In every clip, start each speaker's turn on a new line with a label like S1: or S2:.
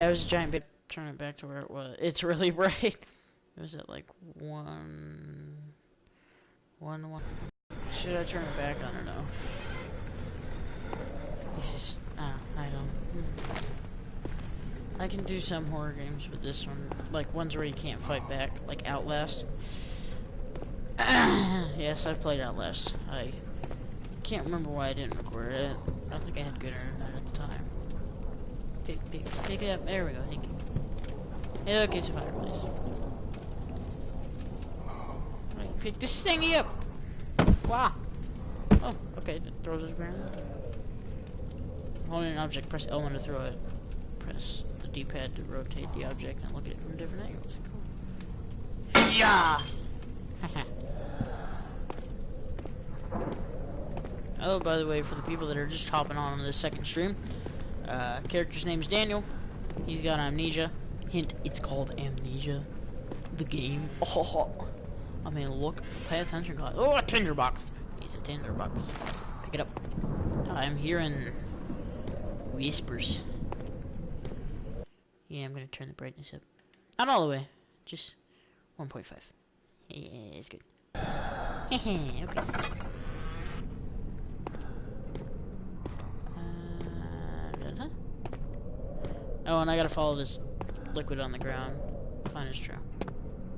S1: It was a giant bit. Turn it back to where it was. It's really bright. It was at like one. Should I turn it back? I don't know. This is. I don't. I can do some horror games, but this one, like ones where you can't fight back, like Outlast. Yes, I've played Outlast. I can't remember why I didn't record it. I don't think I had good internet at the time. Pick it up. There we go. Thank you. Hey, look, it's a fireplace. Alright, pick this thingy up. Wow. Oh, okay. It throws it around. Holding an object, press L1 to throw it. Press the D-pad to rotate the object and look at it from different angles. Cool. Yeah. Oh, by the way, for the people that are just hopping on this second stream, character's name is Daniel. He's got amnesia. Hint, it's called Amnesia. The game. Oh, I mean, look. Pay attention, guys. Oh, a tinderbox. He's a tinderbox. Pick it up. I'm hearing whispers. Yeah, I'm gonna turn the brightness up. Not all the way. Just 1.5. Yeah, it's good. Okay. Oh, and I gotta follow this liquid on the ground. Fine as true.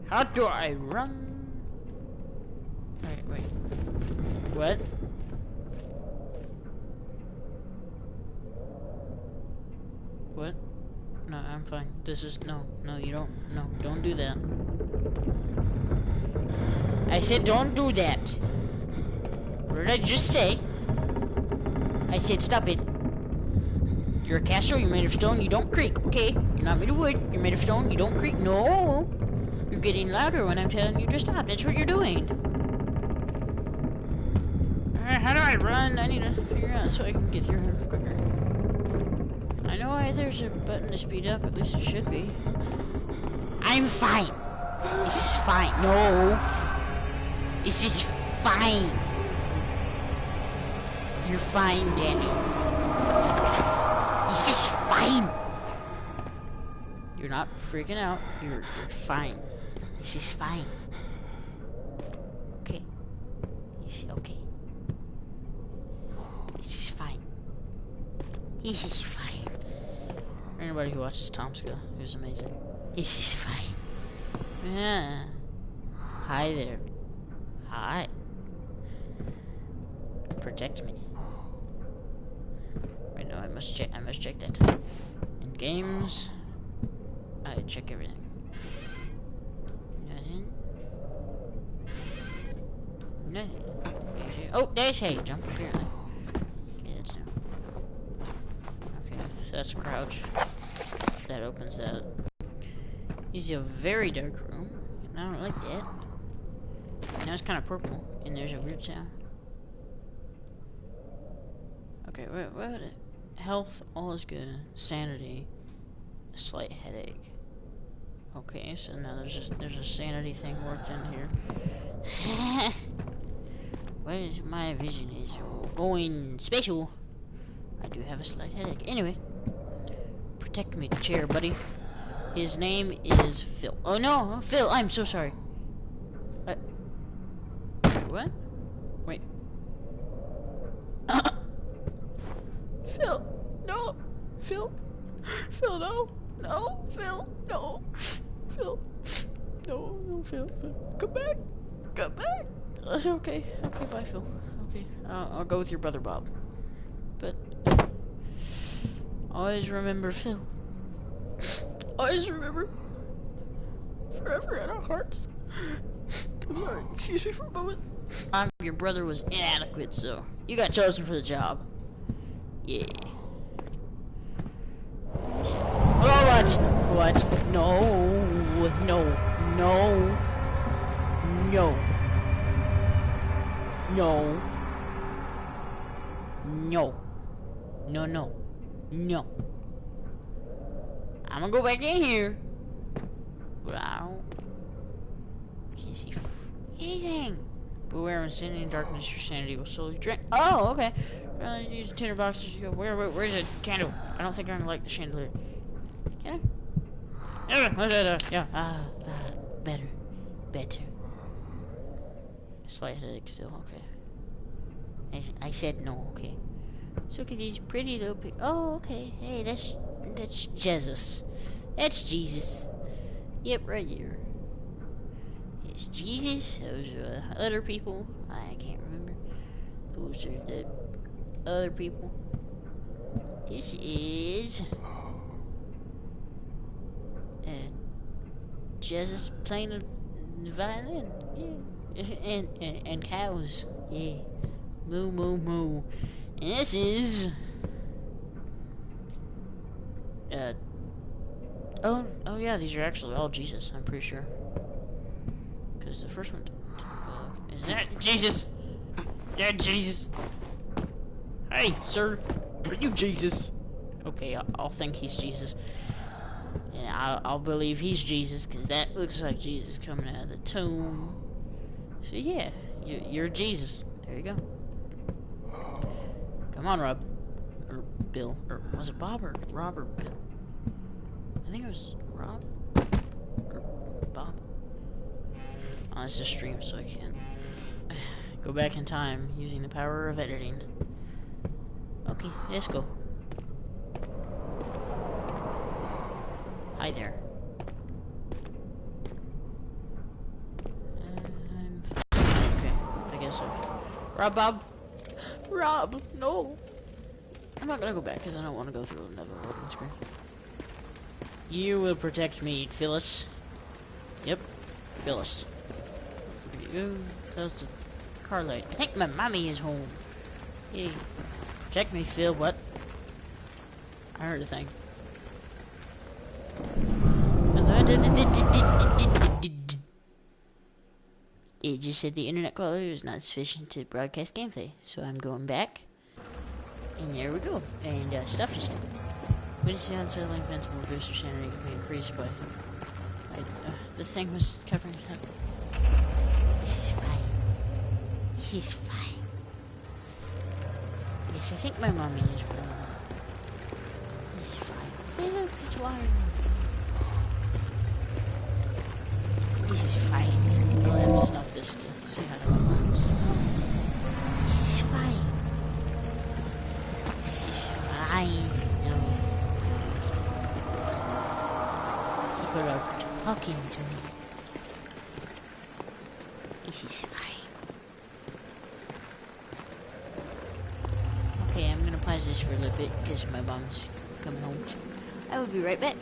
S1: How do I run? Wait. What? What? No, I'm fine. This is no, you don't do that. I said don't do that. What did I just say? I said stop it. You're a castle, you're made of stone, you don't creak, okay? You're not made of wood, you're made of stone, you don't creak. No! You're getting louder when I'm telling you to stop. That's what you're doing. Alright, how do I run? I need to figure out so I can get through here quicker. I know why there's a button to speed up, at least it should be. I'm fine! This is fine. No! This is fine! You're fine, Danny. This is fine. You're not freaking out. You're fine. This is fine. Okay. Okay. This is fine. This is fine. For anybody who watches Tomska, who's amazing. This is fine. Yeah. Hi there. Hi. Protect me. Wait, no, I must check that. In games, I check everything. Nothing. Oh, there's hay. Jump apparently. Okay, that's new. Okay, so that's crouch. That opens that. This is a very dark room. I don't like that. Now it's kind of purple, and there's a weird sound. Okay, what? Health, all is good. Sanity, a slight headache. Okay, so now there's a sanity thing worked in here. What is my vision is going special. I do have a slight headache. Anyway, protect me, chair, buddy. His name is Phil. Oh no, Phil! I'm so sorry. What? Wait. Phil, no, Phil, no, Phil, no, Phil, come back. Okay, bye, Phil. Okay, I'll go with your brother Bob. But always remember Phil. Always remember. Forever in our hearts. I'm sorry. Excuse me for a moment. Your brother was inadequate, so you got chosen for the job. Yeah. Oh, what? No. I'm gonna go back in here. But I can't see anything. Beware, when standing in darkness, your sanity will slowly drain. Oh, okay. Use tinderboxes. Where's a candle? I don't think I'm gonna like the chandelier. Can I? Yeah. Better. Better. Slight headache still. Okay. I said no. Okay. So look at these pretty little oh, okay. Hey, that's Jesus. That's Jesus. Yep, right here. It's Jesus. Those are other people. I can't remember. Those are the other people. This is Jesus playing a violin. Yeah. and cows. Yeah. Moo moo moo. And this is uh oh yeah, these are actually all Jesus, I'm pretty sure. Because the first one is that Jesus? Is that Jesus? Hey, sir, are you Jesus? Okay, I'll think he's Jesus. And I'll believe he's Jesus, because that looks like Jesus coming out of the tomb. So yeah, you're Jesus. There you go. Come on, Rob. Or Bill. Or was it Bob or Rob or Bill? I think it was Rob. Or Bob. Oh, it's a stream, so I can't go back in time using the power of editing. Okay, let's go. Hi there. Okay, I guess so. Bob! Rob, no! I'm not gonna go back because I don't want to go through another loading screen. You will protect me, Phyllis. Yep, Phyllis. That's a car light. I think my mommy is home. Hey, protect me, Phil. What? I heard a thing. It just said the internet quality was not sufficient to broadcast gameplay, so I'm going back. And there we go. And stuff just happened. When you see unsettling events, more booster sanity can be increased by. The thing was covering it up. This is fine. This is fine. Yes, I think my mommy is well. This is fine. Hey, look, it's water. This is fine. I'll have to stop this to see how to balance. This is fine. This is fine. No. People are talking to me. This is fine. Okay, I'm gonna pause this for a little bit because my mom's coming home. I will be right back.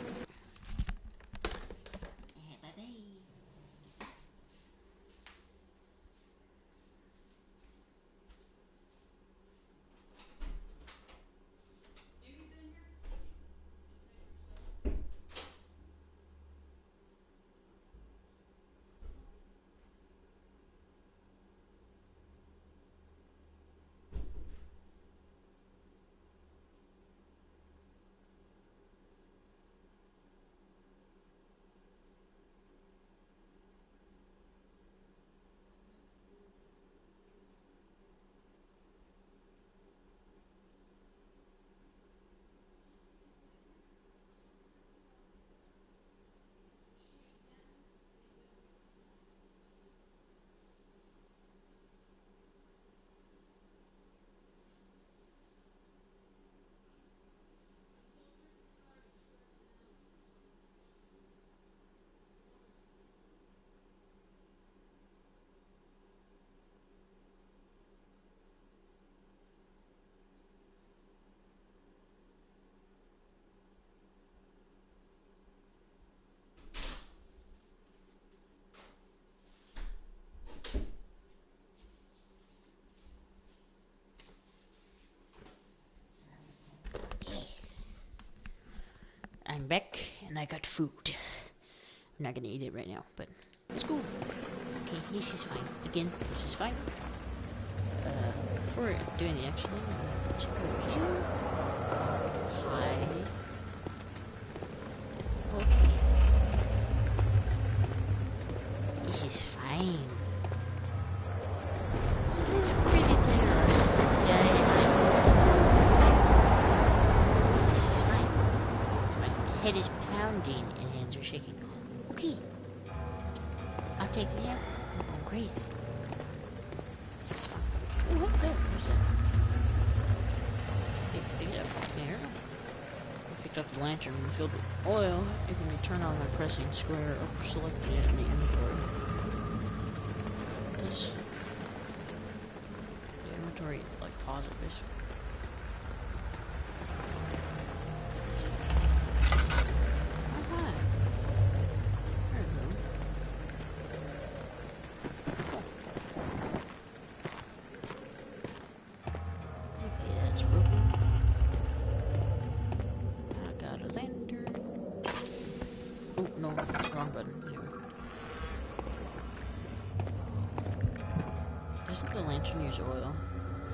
S1: I'm back, and I got food. I'm not gonna eat it right now, but it's cool. Okay, this is fine. Again, this is fine. Before doing the action, let's go here. Hi. Okay. This is fine. So it's pretty terrorist. Yeah. This is fine. So my head is pounding and hands are shaking. Okay. I'll take the hat. Oh, great. This is fun. Oh, what the? Where's that? Pick it up. There. I picked up the lantern and filled with oil. It can be turned on by pressing square or selecting it in the inventory. This... The inventory, like, pause it, basically. Wrong button. Anyway. Doesn't the lantern use oil?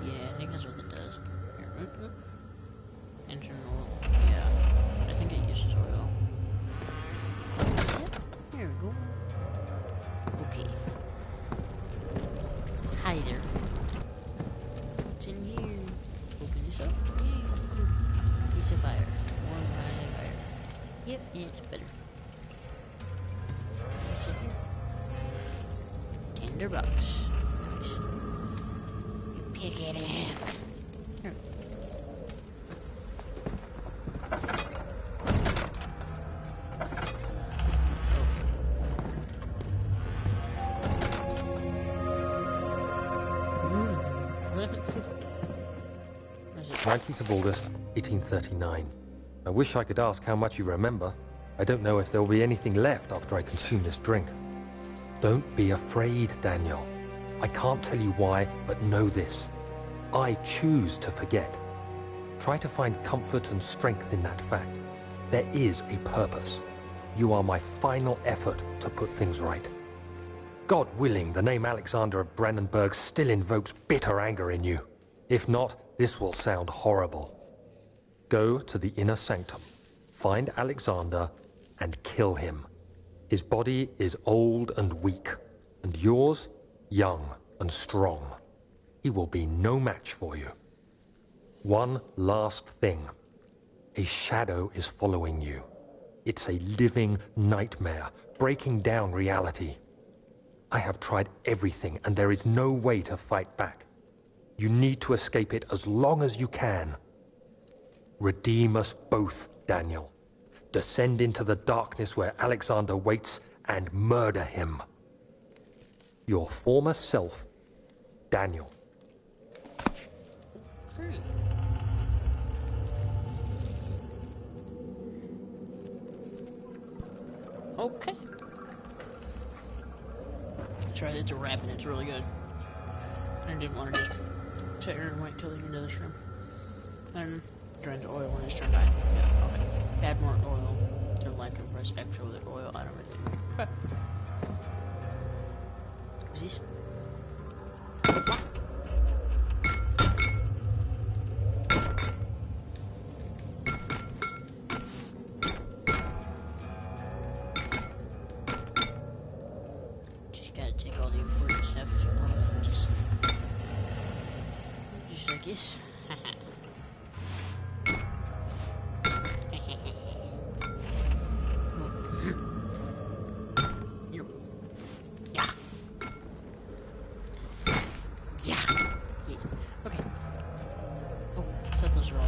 S1: Yeah, I think that's what it does. Here, Lantern oil. Yeah, I think it uses oil. Yep, here we go. Okay. Hi there. What's in here? Open this up. Yeah. Piece of fire. Warm by fire. Yep, it's better. $10. Nice. You pick it up. Here. Okay.
S2: 19th of August, 1839. I wish I could ask how much you remember. I don't know if there will be anything left after I consume this drink. Don't be afraid, Daniel. I can't tell you why, but know this. I choose to forget. Try to find comfort and strength in that fact. There is a purpose. You are my final effort to put things right. God willing, the name Alexander of Brandenburg still invokes bitter anger in you. If not, this will sound horrible. Go to the inner sanctum, find Alexander, and kill him. His body is old and weak, and yours, young and strong. He will be no match for you. One last thing. A shadow is following you. It's a living nightmare, breaking down reality. I have tried everything, and there is no way to fight back. You need to escape it as long as you can. Redeem us both, Daniel. Descend into the darkness where Alexander waits and murder him. Your former self, Daniel.
S1: Great. Okay. Tried it to wrap and it's really good. I didn't want to just sit here and wait till the end of this room. And drain the oil when it's turned on. Yeah, okay. Add more oil to the lantern, press X over the oil. I don't really know. What's this? Just gotta take all the important stuff off and just like this.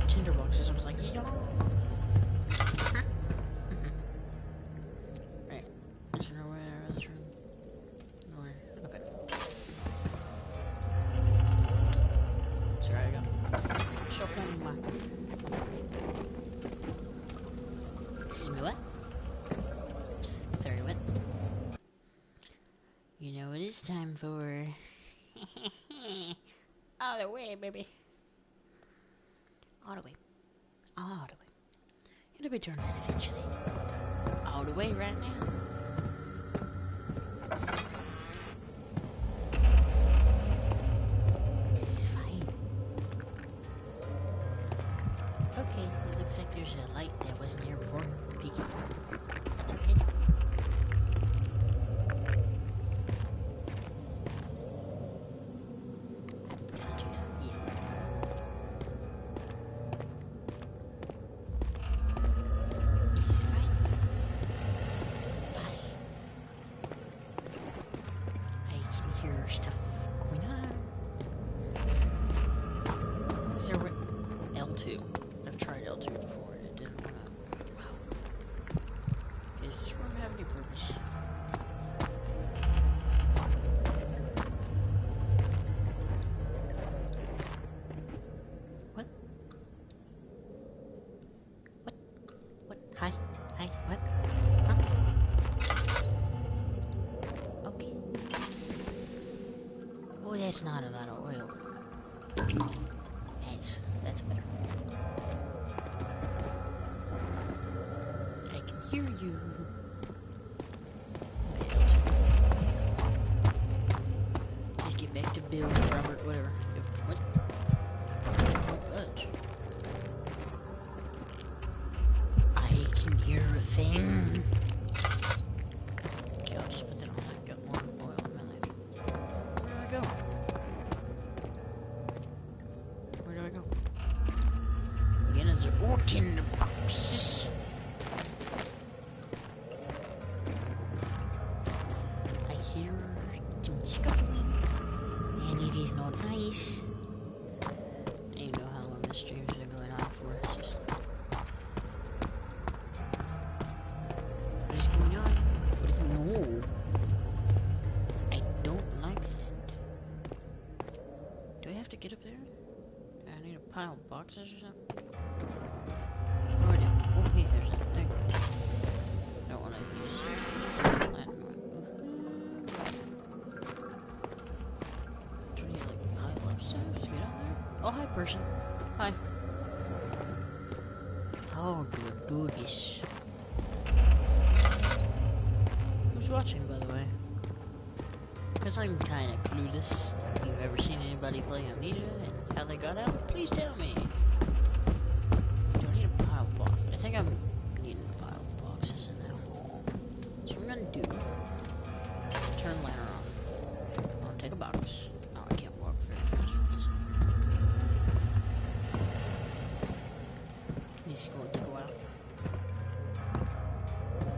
S1: Tinderboxes. I was like, yeah. Right. Is there no way out of this room? Nowhere. Okay. Sorry, I got shuffling my. Excuse me, what? Sorry, what? You know what it's time for. All the way, baby. All the way. All the way. It'll be turned on eventually. All the way right now. This is fine. Okay, it looks like there's a light that wasn't there before. Peeking. That's okay. That's not a lot of oil. That's better. I can hear you. Okay, just get back to Bill, Robert, whatever. What? What? I can hear a thing. Okay, I'll just put that on. I've got more oil in my life. Where do I go? Where do I go? Again, it's in the boxes. I hear some scuffling, and it is not nice. I don't even know how long this stream's been going on for. It's just... what is going on? No. I don't like that. Do I have to get up there? Do I need a pile of boxes or something? What do I do? Oh, hey, there's that thing. I don't want to use that. Do I need to, like, pile up stuff to get on there? Oh, hi, person. Hi. How do I do this? Who's watching, by the way? Because I'm kind of clueless. If you've ever seen anybody play Amnesia and how they got out, please tell me. Do I need a pile of boxes? I think I'm needing a pile of boxes in that hole. So what I'm gonna do, turn ladder on. I'll take a box. Oh, I can't walk very fast with this. This is going to take a while.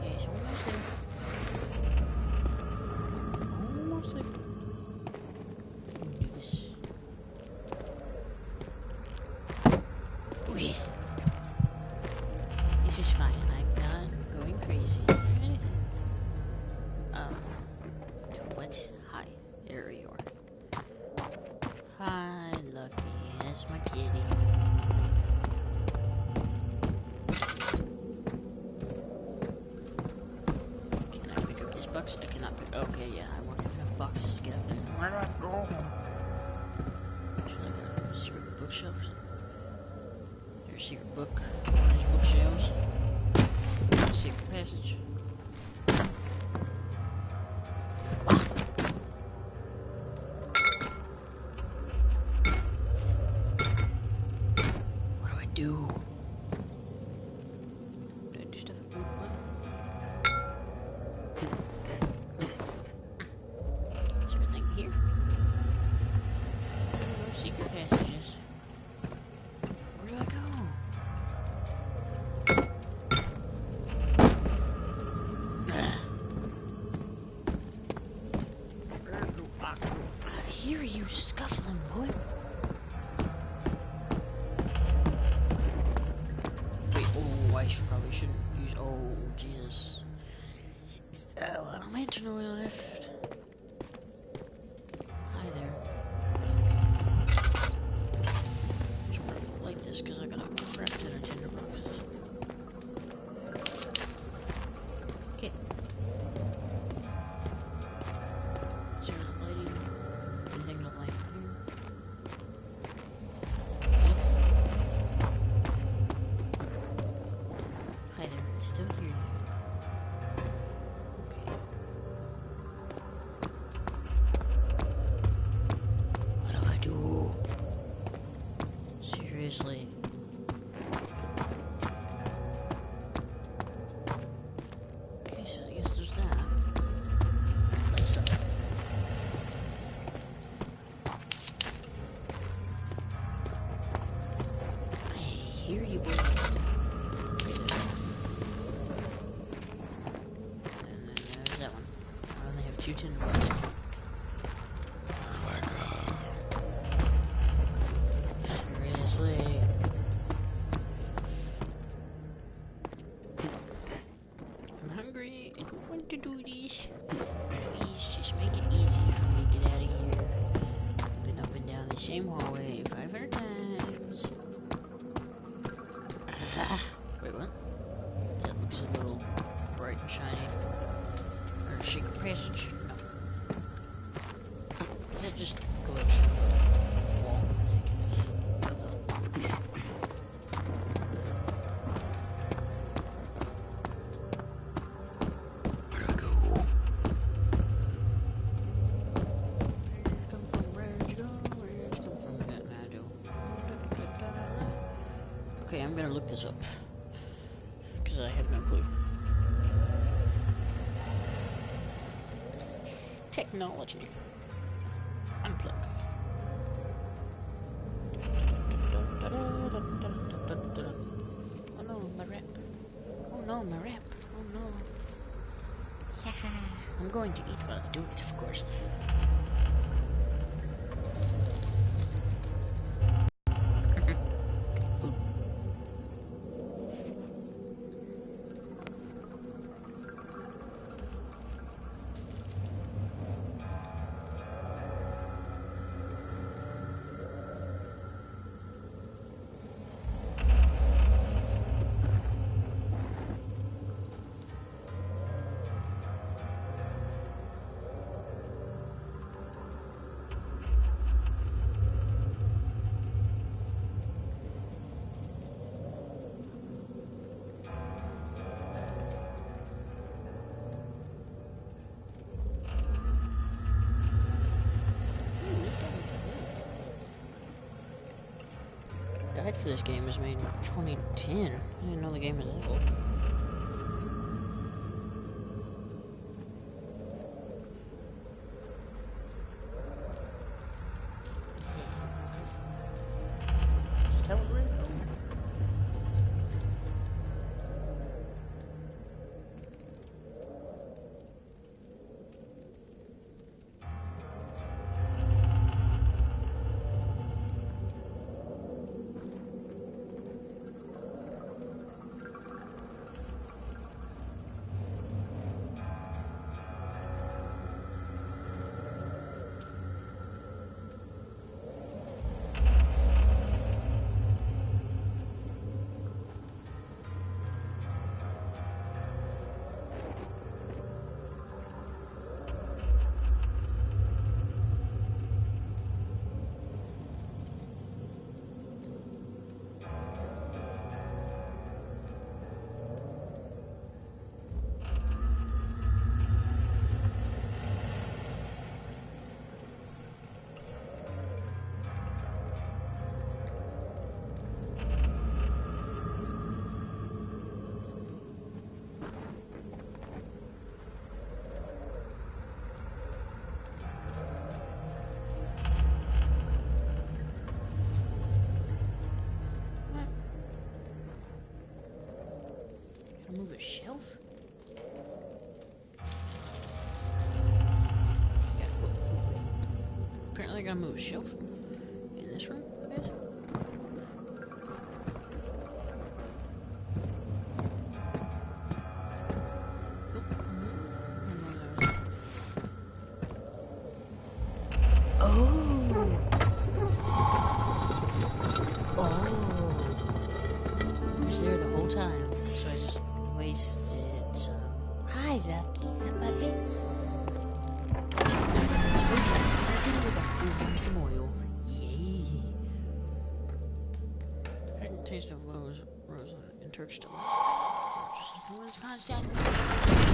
S1: Yeah, he's almost there. Almost there. Do this. Okay. This is fine. I'm not going crazy or anything. What? Hi. There you are. Hi, Lucky. That's my kitty. Can I pick up this box? I cannot pick. Okay, yeah. I won't have enough boxes to get up there. Where do I go? Should I go to a secret bookshelf or something? Is there a secret book? One of these bookshelves? Secret passage. What do I do? Do I do stuff? What? Is there anything here? No secret passages. Where do I go? I hear you scuffling, boy. Wait, oh, I probably shouldn't use. Oh, Jesus. Is that a lot of lantern oil left? Hi there. Should probably like this because I got a crap ton of tinder boxes. Okay. Is there a lighting? Anything to light here? Hi there, I still hear you. Okay. What do I do? Seriously. Okay, so I guess there's that. Light stuff. I hear you, boy. And then there's that one. I only have 2 tinder boxes. Oh my god. Seriously. I'm hungry. I don't want to do this. Please just make it easy for me to get out of here. I've been up and down the same hallway 500 times. Wait, what? That looks a little bright and shiny. Or secret passage? No. Is it just glitch on the wall? I think it is. Where do I go? Where'd you go? Where'd you come from? Nah, I do. Okay, I'm gonna look this up. Because I have no clue. Technology. Unplug. Oh no, my rep. Oh no, my rep. Oh no. Haha. I'm going to eat while I do it, of course. Guide for this game was made in 2010. I didn't know the game was that old. Just tell it where to go. Move a shelf? Yeah, apparently I gotta move a shelf in this room, I guess. He was there the whole time, so I just wasted some. Hi, Valky, that puppy. Just wasted some timber boxes and some oil. Yay. I can taste of Rose in Turkish still. Just constant.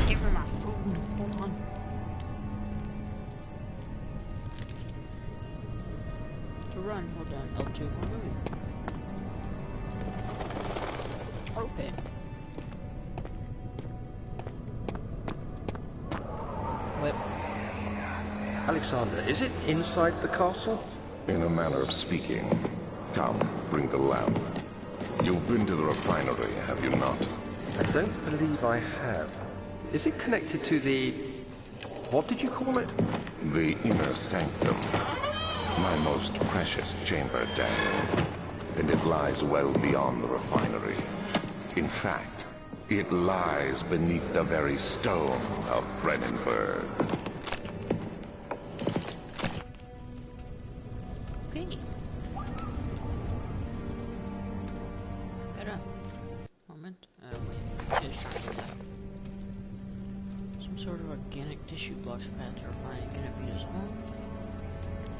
S1: Give me my food. Hold on. To run, hold on. L2. Okay. Whip.
S3: Alexander, is it inside the castle?
S4: In a manner of speaking. Come, bring the lamp. You've been to the refinery, have you not?
S3: I don't believe I have. Is it connected to the... what did you call it?
S4: The inner sanctum. My most precious chamber, Daniel. And it lies well beyond the refinery. In fact, it lies beneath the very stone of Brennenburg.
S1: Okay. Got a moment. Wait. Just trying to do that. Some sort of organic tissue blocks path to refining. Can it be his home?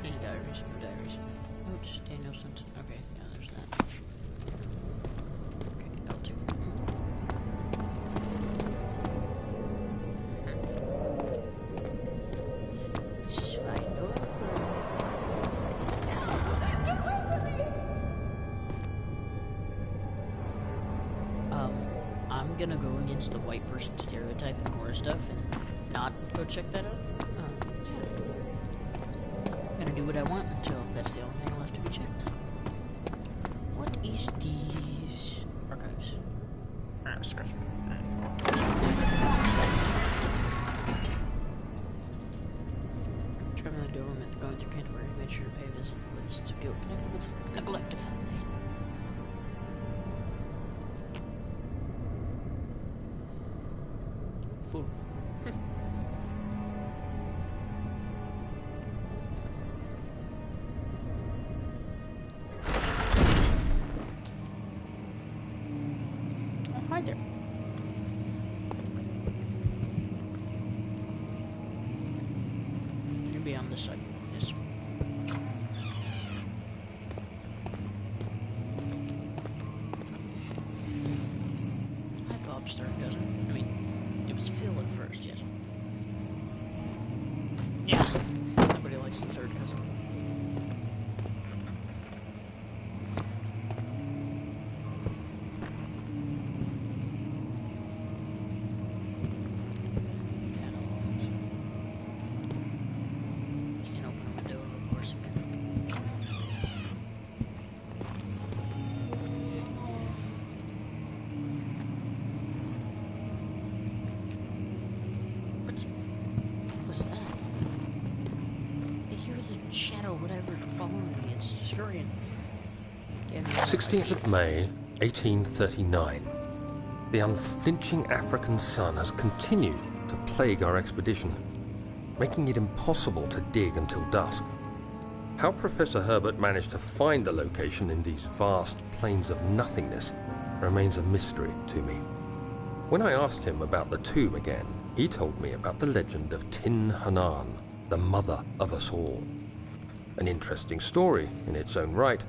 S1: Any diaries? No diaries. Notes, Danielson. Okay, yeah, there's that. Okay, L2. This is fine. No. I'm gonna go against the white person stereotype and horror stuff and not go check that out. Yeah. I'm gonna do what I want until that's the only thing left to be checked. What is these archives? Scratch. Traveling to Rome, going through Canterbury, made sure to pay a visit with a sense of guilt connected with neglect of family. Fool. Oh, hi there. You'll be on this side. Yes. Hi, Bob's third cousin. I mean, it was Phil at first, yes. Yeah. Nobody likes the third cousin. Catalogs. Can't open a window, of course. What's that? I hear the shadow, whatever, following me. It's scurrying.
S2: 16th of May, 1839. The unflinching African sun has continued to plague our expedition, making it impossible to dig until dusk. How Professor Herbert managed to find the location in these vast plains of nothingness remains a mystery to me. When I asked him about the tomb again, he told me about the legend of Tin Hanan, the mother of us all. An interesting story in its own right,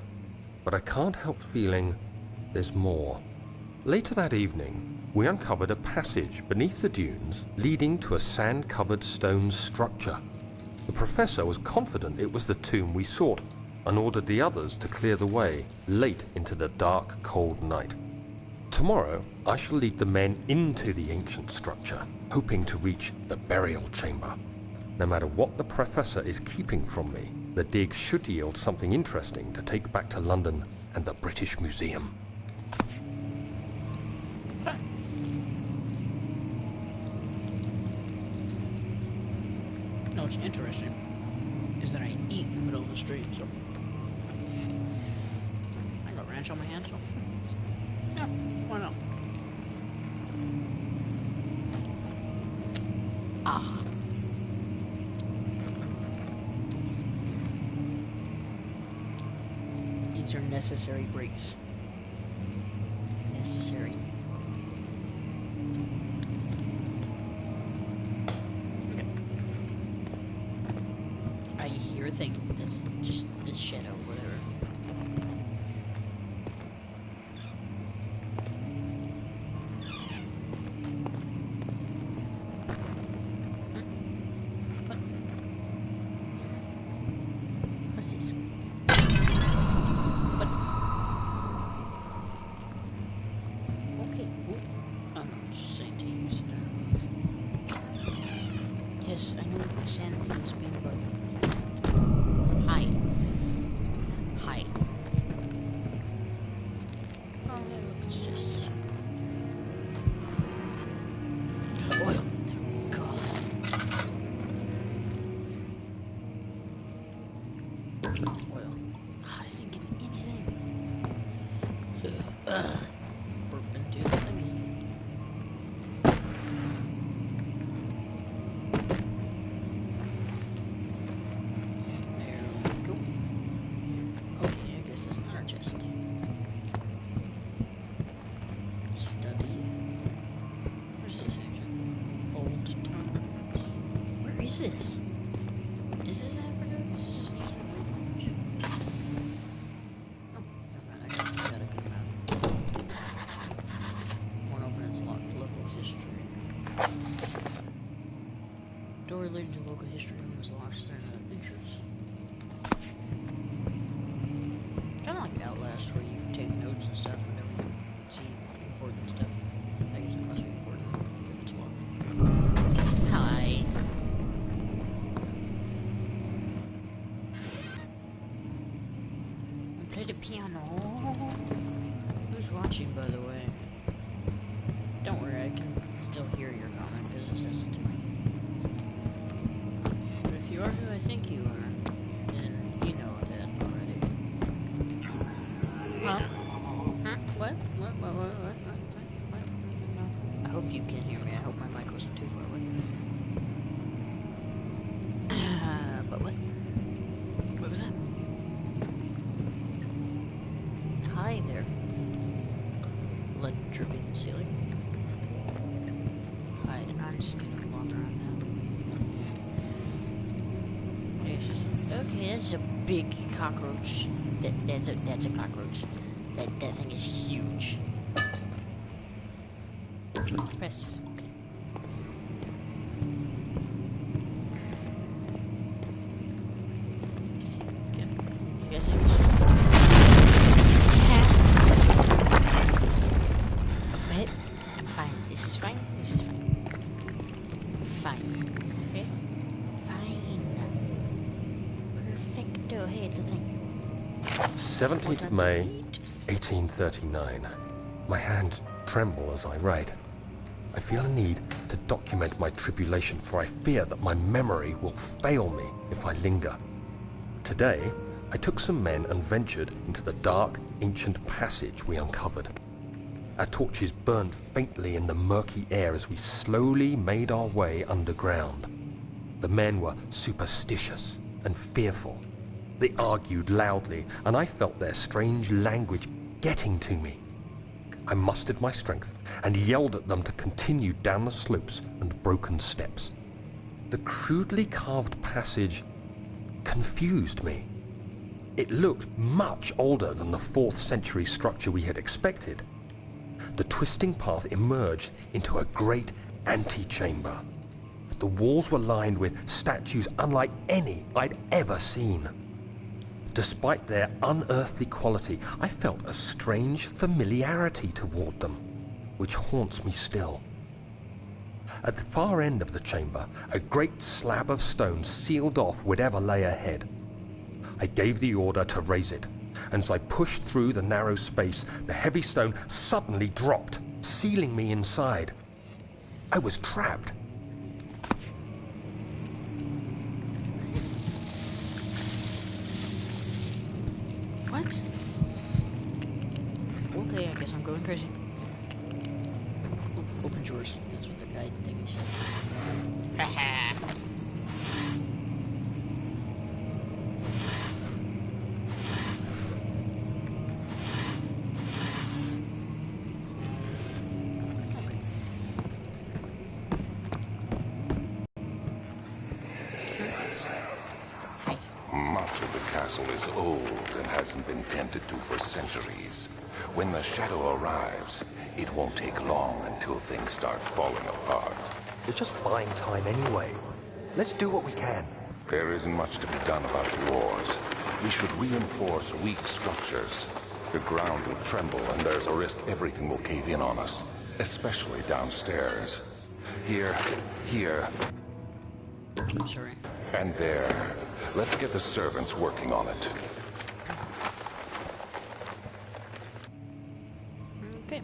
S2: but I can't help feeling there's more. Later that evening, we uncovered a passage beneath the dunes leading to a sand-covered stone structure. The professor was confident it was the tomb we sought and ordered the others to clear the way late into the dark, cold night. Tomorrow, I shall lead the men into the ancient structure, hoping to reach the burial chamber. No matter what the professor is keeping from me, the dig should yield something interesting to take back to London and the British Museum.
S1: No, what's interesting is that I eat in the middle of the street, so I got ranch on my hands, so yeah, why not? Ah. These are necessary breaks. Necessary. Okay. I hear a thing. That's just this shadow, whatever. What's this? What? Okay. Ooh. Oh no, I'm just saying to use it. Yes, I know what sanity is being about. Hi. Hi. Oh, yeah, look, it's just oil. God. Oil. God, I didn't get anything. Burp into the thingy. There we go. Okay, I guess that's not our chest. Study. Where's this section? Old times. Where is this? Is this Africa? This is just Eastern. Door related to local history room was lost there in the adventures. Kind of like Outlast, where you take notes and stuff whenever you see important stuff. I guess it must be important if it's locked. Hi. Play the piano. Who's watching, by the way? Don't worry, I can still hear your comment because it says it to me. But if you are who I think you are, then you know that already. Huh? Huh? What? What? I hope you can hear me. I hope my mic wasn't too far away. But what? What was that? Hi there. Blood dripping in the ceiling. Hi, I'm just gonna walk around now. It's just, okay, that's a big cockroach. That's a cockroach. That thing is huge. Press. Okay. Good. You guys have I'm fine. This is fine. This is fine. Fine. Okay? Fine. Perfecto. Hey, it's a thing.
S2: 17th of May, 1839. My hands tremble as I write. I feel a need to document my tribulation, for I fear that my memory will fail me if I linger. Today, I took some men and ventured into the dark, ancient passage we uncovered. Our torches burned faintly in the murky air as we slowly made our way underground. The men were superstitious and fearful. They argued loudly, and I felt their strange language getting to me. I mustered my strength and yelled at them to continue down the slopes and broken steps. The crudely carved passage confused me. It looked much older than the 4th century structure we had expected. The twisting path emerged into a great antechamber. The walls were lined with statues unlike any I'd ever seen. Despite their unearthly quality, I felt a strange familiarity toward them, which haunts me still. At the far end of the chamber, a great slab of stone sealed off whatever lay ahead. I gave the order to raise it, and as I pushed through the narrow space, the heavy stone suddenly dropped, sealing me inside. I was trapped.
S1: What? Okay, I guess I'm going crazy. Open drawers. That's what the guide thing said. Haha.
S4: Much of the castle is old and hasn't been tended to for centuries. When the shadow arrives, it won't take long until things start falling apart.
S2: We're just buying time anyway. Let's do what we can.
S4: There isn't much to be done about the wars. We should reinforce weak structures. The ground will tremble and there's a risk everything will cave in on us, especially downstairs. Here,
S1: I'm sorry.
S4: and there. Let's get the servants working on it.
S1: Okay.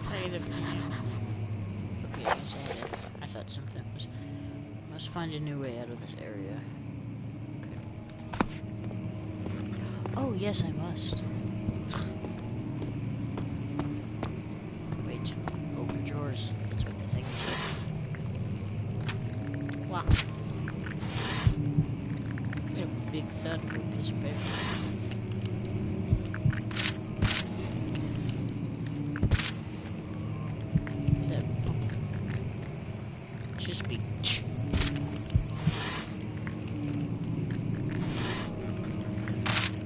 S1: Play the piano. Okay, I guess I thought something was... Must find a new way out of this area. Okay. Oh, yes, I must. Wait. Open drawers. That's what the thing said. Wow. Made a big thud for a piece of paper. That bump. Just be.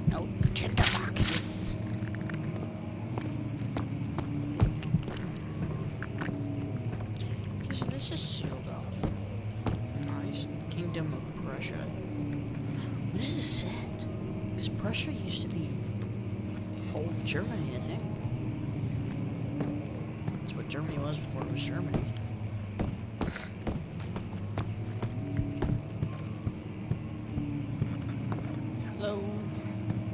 S1: No tinder boxes. So this is sealed off. Nice. Kingdom of Prussia. What is this set? Because Prussia used to be old Germany, I think. That's what Germany was before it was Germany. Hello?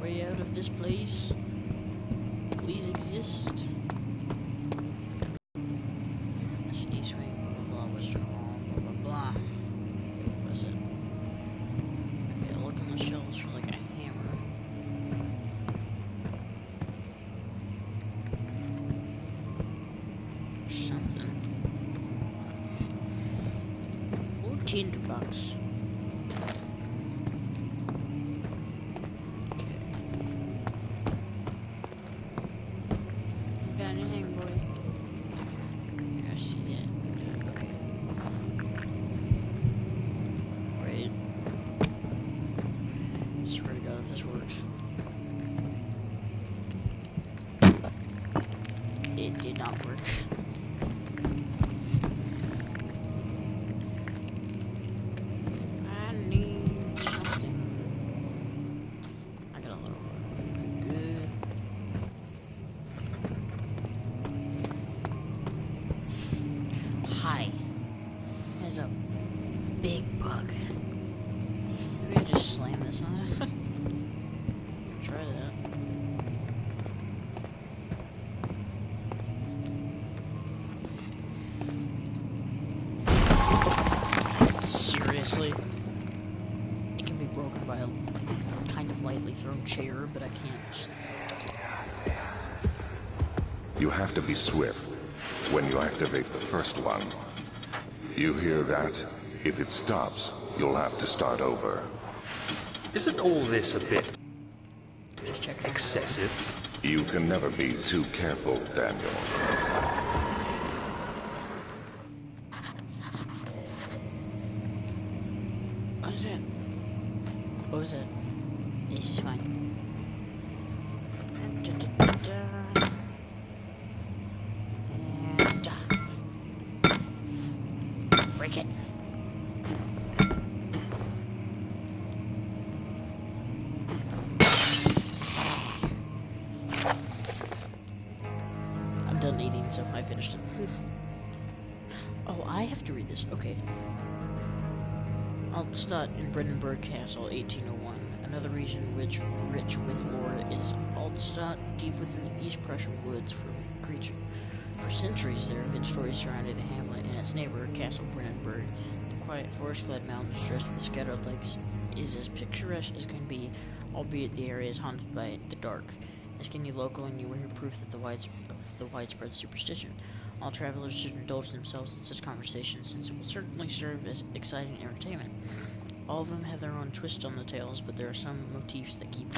S1: Way out of this place. Please exist. That's east wing, blah blah blah, western wall, blah blah blah. What is it? Okay, I'll look on the shelves for like a hammer. Or something. Or tinderbox. Okay. Got anything, boy? I see that. Okay. Wait. Swear to God if this works. It did not work. I need something. I got a little good. Hi. There's a big bug. Maybe I just slam this on it. Try that. Seriously? It can be broken by a kind of lightly thrown chair, but I can't just...
S4: You have to be swift when you activate the first one. You hear that? If it stops, you'll have to start over.
S2: Isn't all this a bit
S1: Just check it out.
S2: excessive?
S4: You can never be too careful, Daniel.
S1: What is it? What was it? This is fine. And break it. I'm done eating, so I finished it. Oh, I have to read this. Okay. Altstadt in Brandenburg Castle, 1801. Another region which rich with lore is Altstadt, deep within the East Prussian woods For centuries, there have been stories surrounding the hamlet and its neighbor, Castle Brandenburg. The quiet forest-clad mountains stretched with scattered lakes is as picturesque as can be, albeit the area is haunted by the dark. As any local, and you will hear proof that the widespread superstition. All travelers should indulge themselves in such conversations, since it will certainly serve as exciting entertainment. All of them have their own twist on the tales, but there are some motifs that keep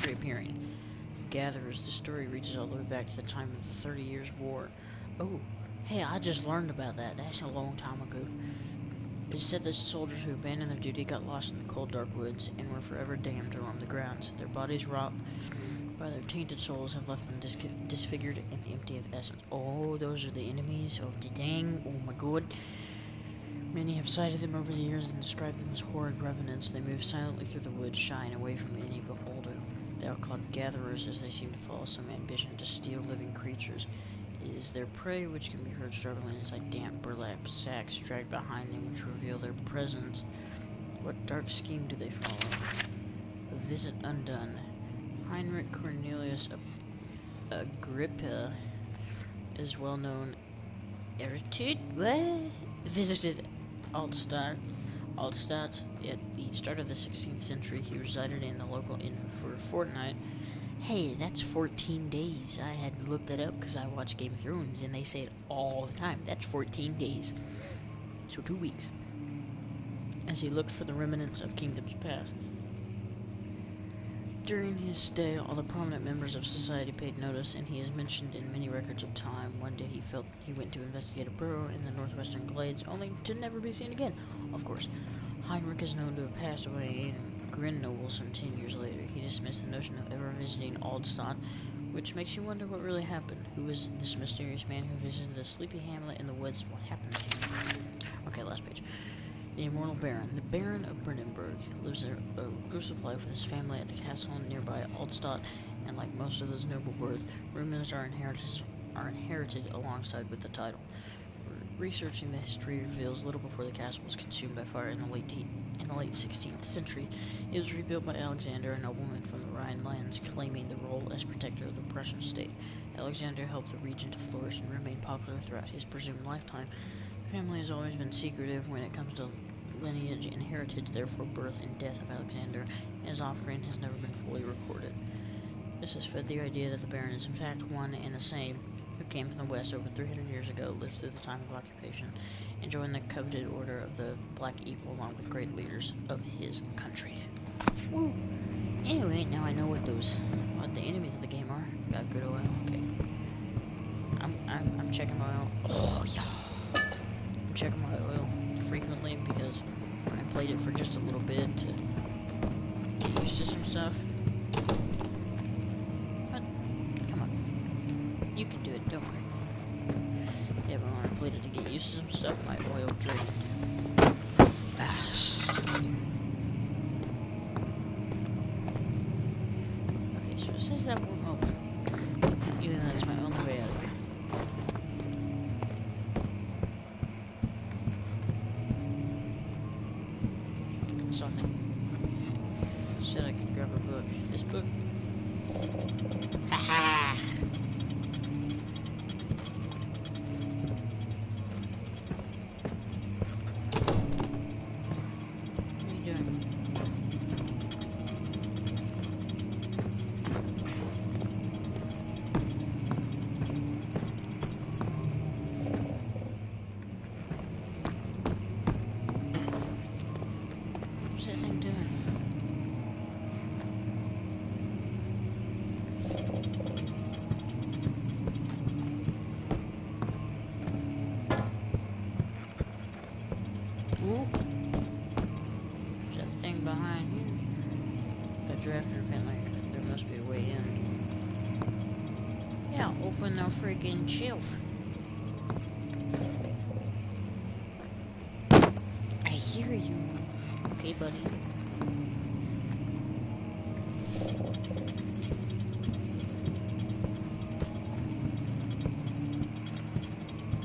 S1: reappearing. Gatherers, the story reaches all the way back to the time of the 30 Years' War. Oh, hey, I just learned about that. That's a long time ago. It is said that soldiers who abandoned their duty got lost in the cold, dark woods and were forever damned to roam the grounds. Their bodies, rot by their tainted souls, have left them disfigured and empty of essence. Oh, those are the enemies of the dang. Oh my god. Many have sighted them over the years and described them as horrid revenants. They move silently through the woods, shy and away from any beholder. They are called gatherers, as they seem to follow some ambition to steal living creatures. It is their prey which can be heard struggling inside damp burlap sacks dragged behind them, which reveal their presence. What dark scheme do they follow? A visit undone. Heinrich Cornelius Agrippa is well known. Visited Altstadt at the start of the 16th century. He resided in the local inn for a fortnight. Hey, that's 14 days. I had to look that up because I watch Game of Thrones and they say it all the time. That's 14 days. So 2 weeks. As he looked for the remnants of kingdoms past. During his stay, all the prominent members of society paid notice, and he is mentioned in many records of time. One day he felt he went to investigate a burrow in the northwestern glades, only to never be seen again. Of course, Heinrich is known to have passed away in Grenoble some 10 years later. He dismissed the notion of ever visiting Altstadt, which makes you wonder what really happened. Who was this mysterious man who visited the sleepy hamlet in the woods? What happened to him? Okay, last page. The Immortal Baron. The Baron of Brandenburg lives a reclusive life with his family at the castle nearby Aldstadt, and like most of those noble birth, rumors are inherited alongside with the title. Researching the history reveals little before the castle was consumed by fire in the late 16th century. It was rebuilt by Alexander, a nobleman from the Rhine lands, claiming the role as protector of the Prussian state. Alexander helped the region to flourish and remain popular throughout his presumed lifetime. The family has always been secretive when it comes to lineage and heritage, therefore birth and death of Alexander and his offspring has never been fully recorded. This has fed the idea that the Baron is in fact one and the same, who came from the west over 300 years ago, lived through the time of occupation, and joined the coveted order of the Black Eagle along with great leaders of his country. Woo! Anyway, now I know what the enemies of the game are. Got good oil. Okay. I'm checking my oil. Oh yeah. I'm checking my oil frequently because I played it for just a little bit to get used to some stuff. But come on, you can do it. Don't worry. Yeah, but when I played it to get used to some stuff, my oil drained fast. Okay, so it says that won't open. Even though it's my only way out of here. Something. Said I could grab a book. This book. Haha! What are you doing? What's that thing doing? Ooh. There's a thing behind here. A draft and vent link. There must be a way in. Yeah, open the freaking shelf. I hear you. Okay, buddy.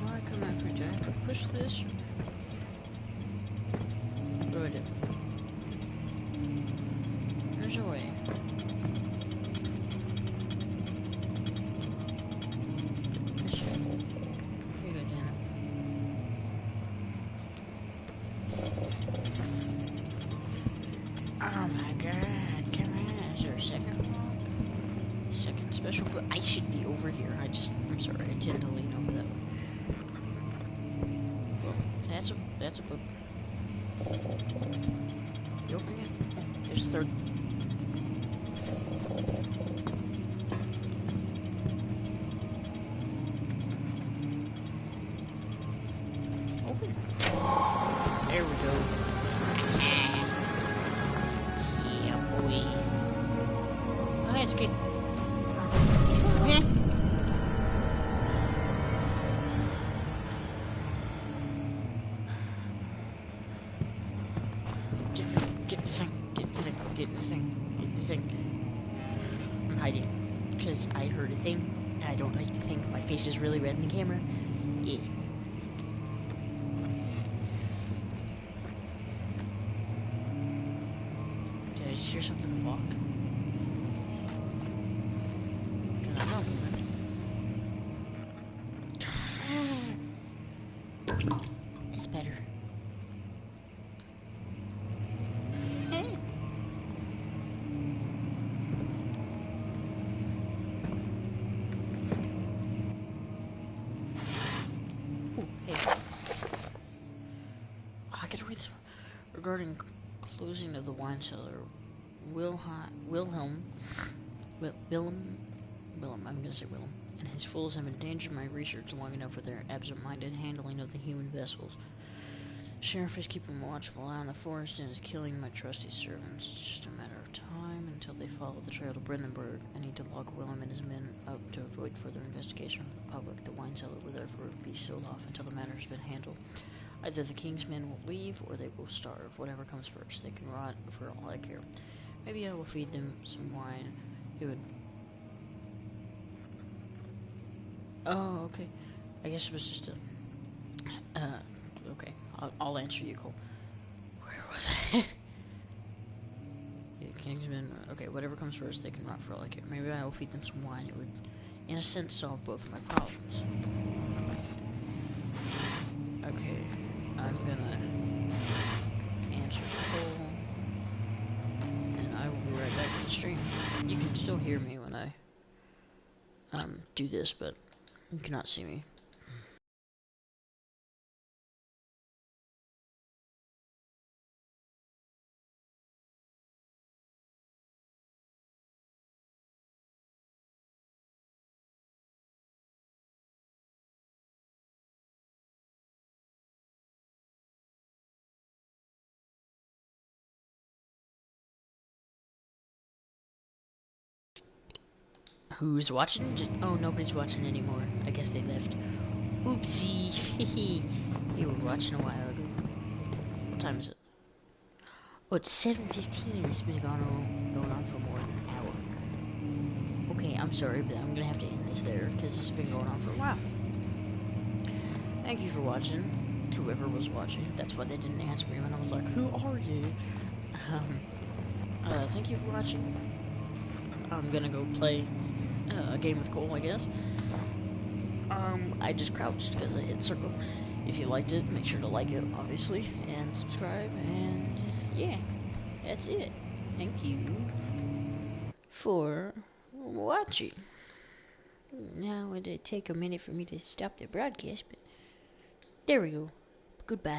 S1: Well, I come after you. Do I have to push this? What do I do? There's a way. This way. Here you go, Dana. Oh my god, come on. Is there a second log? Second special book? I should be over here. I'm sorry, I tend to lean over that way. Well, that's a book. You open it? Oh, there's a third. Open. There we go. Yeah, boy. Oh, that's good. Okay. Get the thing. Get the thing. Get the thing. Get the thing. I'm hiding because I heard a thing and I don't like the thing. My face is really red in the camera. Yeah. Did I just hear something walk? Because I'm not moving. It's better. Ooh, hey. Oh, I gotta read this. Regarding closing of the wine cellar, Willem, I'm gonna say Willem, and his fools have endangered my research long enough with their absent-minded handling of the human vessels. Sheriff is keeping a watchful eye on the forest and is killing my trusty servants. It's just a matter of time until they follow the trail to Brandenburg. I need to lock Willem and his men up to avoid further investigation from the public. The wine cellar will therefore be sealed off until the matter has been handled. Either the Kingsmen will leave or they will starve. Whatever comes first. They can rot for all I care. Maybe I will feed them some wine. It would... Oh, okay. I guess it was just a... okay. I'll answer you, Cole. Where was I? Yeah, Kingsmen... Okay, whatever comes first, they can rot for all I care. Maybe I will feed them some wine. It would, in a sense, solve both of my problems. Okay. I'm gonna answer Cole. And I will be right back to the stream. You can still hear me when I do this, but you cannot see me. Who's watching? Just oh, nobody's watching anymore. I guess they left. Oopsie. You were watching a while ago. What time is it? Oh, it's 7:15. It's been going on for more than an hour. Okay, I'm sorry, but I'm gonna have to end this there because this has been going on for a while. Thank you for watching. To whoever was watching. That's why they didn't answer me when I was like, "Who are you?" Thank you for watching. I'm gonna go play a game with Cole, I guess. I just crouched because I hit circle. If you liked it, make sure to like it, obviously, and subscribe, and yeah, that's it. Thank you for watching. Now it did take a minute for me to stop the broadcast, but there we go. Goodbye.